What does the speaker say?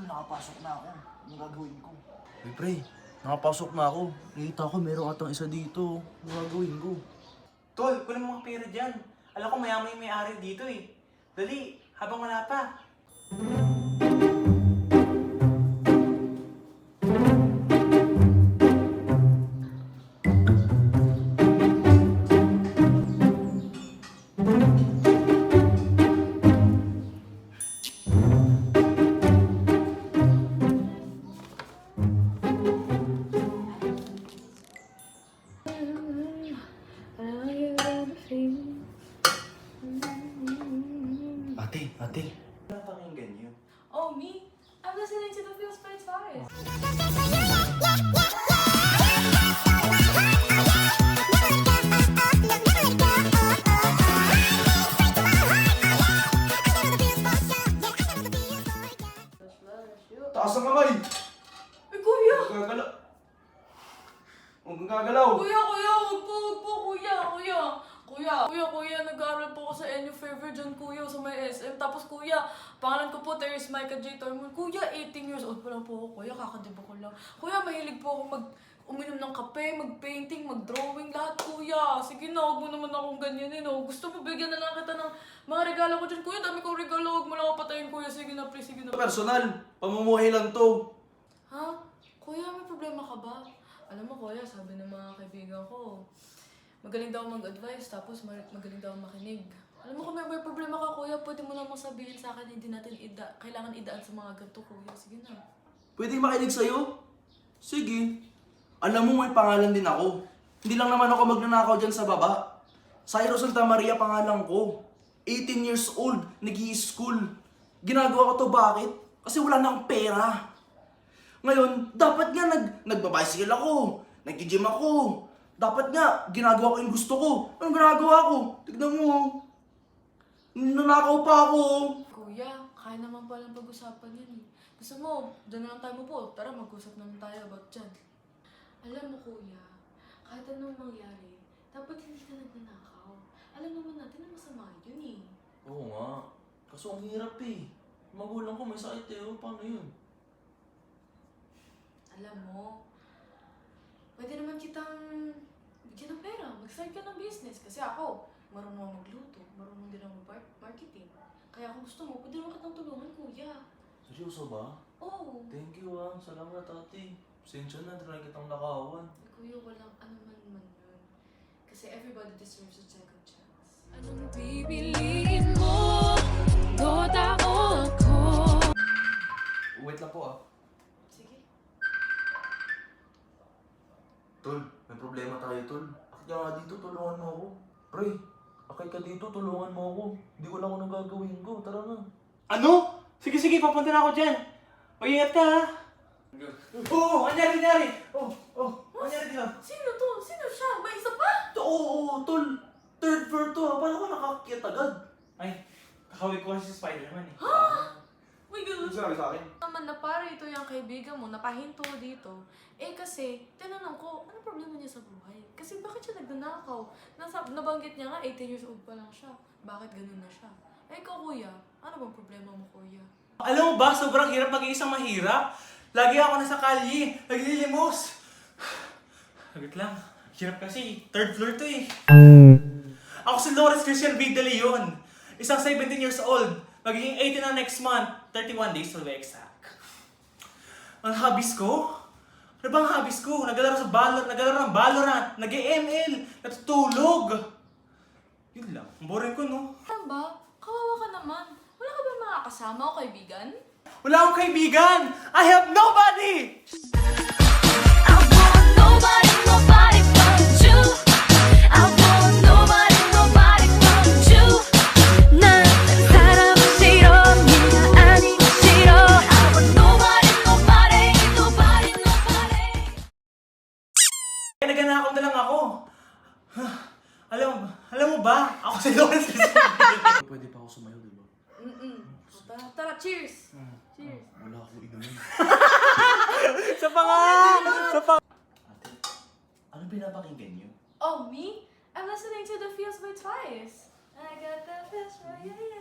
nakapasok na ako. Anong gagawin ko? Uy, pre, nakapasok na ako. Nakita ko meron atang isa dito. Anong gagawin ko? Tol, kunin mo mga pera dyan. Alam ko mayaman yung may-ari dito eh. Dali, habang wala pa. Ate. Napakinggan niyo. Oh, me? I'm listening to the Feels by Twice. Taas ang kamay! Ay, kuya! Gagalaw. Huwag kang gagalaw. Kuya, huwag po, kuya, nag-aaral po ako sa NU Favor dyan, kuya, sa may SM. Tapos, kuya, pangalan ko po, Teresa Micah J. Tormon. Kuya, 18 years old pa lang po ako, kuya, kakadibo ko lang. Kuya, mahilig po ako uminom ng kape, mag-painting, mag-drawing, lahat, kuya. Sige na, huwag mo naman akong ganyanin, oh. Gusto mo, bigyan na lang kita ng mga regalo ko dyan. Kuya, dami kong regalo, huwag mo lang ako patayin, kuya. Sige na, please, sige na. Personal, pamumuhay lang to. Ha? Kuya, may problema ka ba? Alam mo, kuya, sabi ng mga kaibigan ko, magaling daw mag-advise, tapos magaling daw makinig. Alam mo, kung may problema ka, kuya, pwede mo namang sabihin sa akin, hindi natin kailangan idaan sa mga ganito, kuya. Sige na. Pwede makinig sa'yo? Sige. Alam mo, may pangalan din ako. Hindi lang naman ako magnanakaw dyan sa baba. Cyril Santa Maria pangalan ko. 18 years old, nag-i-school. Ginagawa ko to bakit? Kasi wala na akong pera. Ngayon, dapat nga nagbabicycle ako. Nag-gym ako. Dapat nga, ginagawa ko yung gusto ko. Anong ginagawa ko? Tignan mo. Nanakaw pa ako. Kuya, kaya naman palang pag-usapan yan eh. Gusto mo, dyan na lang tayo po. Tara, mag-usap naman tayo about dyan. Alam mo, kuya, kahit anong mangyari, dapat hindi ka nagnanakaw. Alam naman natin na masama yun eh. Oo nga. Kaso ang hirap eh. Magulang ko may sakit eh. Paano yun? Alam mo, pwede naman kitang bigyan ng pera. Mag-start ka ng business. Kasi ako, marunong ako magluto. Marunong din ako marketing. Kaya kung gusto mo, pwede naman kitang tulungan, kuya. Seryoso ba? Oo. Thank you ah. Salamat ate. Pasensya na, try kitang nakawan. Kuya, walang ano man yun. Kasi everybody deserves a second chance. Anong bibiliin mo? Doda o ako? Wait lang po ah. Sige. Tol, may problema tayo tol. Akit ka nga dito, tulungan mo ako. Pre, akit ka dito, tulungan mo ako. Hindi ko lang anong gagawin ko. Tara na. Ano? Sige, papunta na ako dyan. Mag-ingat ka ha. Oo, anyari. Anyari dito. Sino to? Sino siya? May isa pa? Oo, tol. Third floor to ah. Paano ko nakakakit agad? Ay, kakawig ko kasi si Spider-Man eh. May ganun Sabi sa akin? naman na pare ito yung kaibigan mo, napahinto dito. Eh kasi, tinanong ko, ano problema niya sa buhay? Kasi bakit siya nagnanakaw? Nabanggit niya nga, 18 years old pa lang siya. Bakit ganun na siya? Eh ikaw kuya, ano bang problema mo kuya? Alam mo ba, sobrang hirap maging isang mahirap. Lagi ako nasa kalye, naglilimos. Saglit lang, hirap kasi, third floor to eh. Ako si Lawrence Christian V. De Leon. Isang 17 years old. Magiging 18 na next month. 31 days to be exact. Ang hobbies ko? Ano bang hobbies ko? Naglalaro ng Valorant, nag-ML, natutulog. Yun lang. Ang boring ko, no? Ano ba? Kawawa ka naman. Wala ka ba mga kasama o kaibigan? Wala akong kaibigan! I have nobody! I want nobody but you. I want nobody but you. 난 사람은 싫어, 네가 아니면 싫어. I want nobody. Kaya naganakaw na lang ako. Alam mo ba? Ako si Lawrence Christian. Pwede pa ako sumayo, di ba? Tara, cheers! Cheers! Wala akong inumin. Sa panga! Ate, anong pinapakinggan niyo? Oh, me? I'm listening to the Feels by Twice. I got the feels for you, yeah.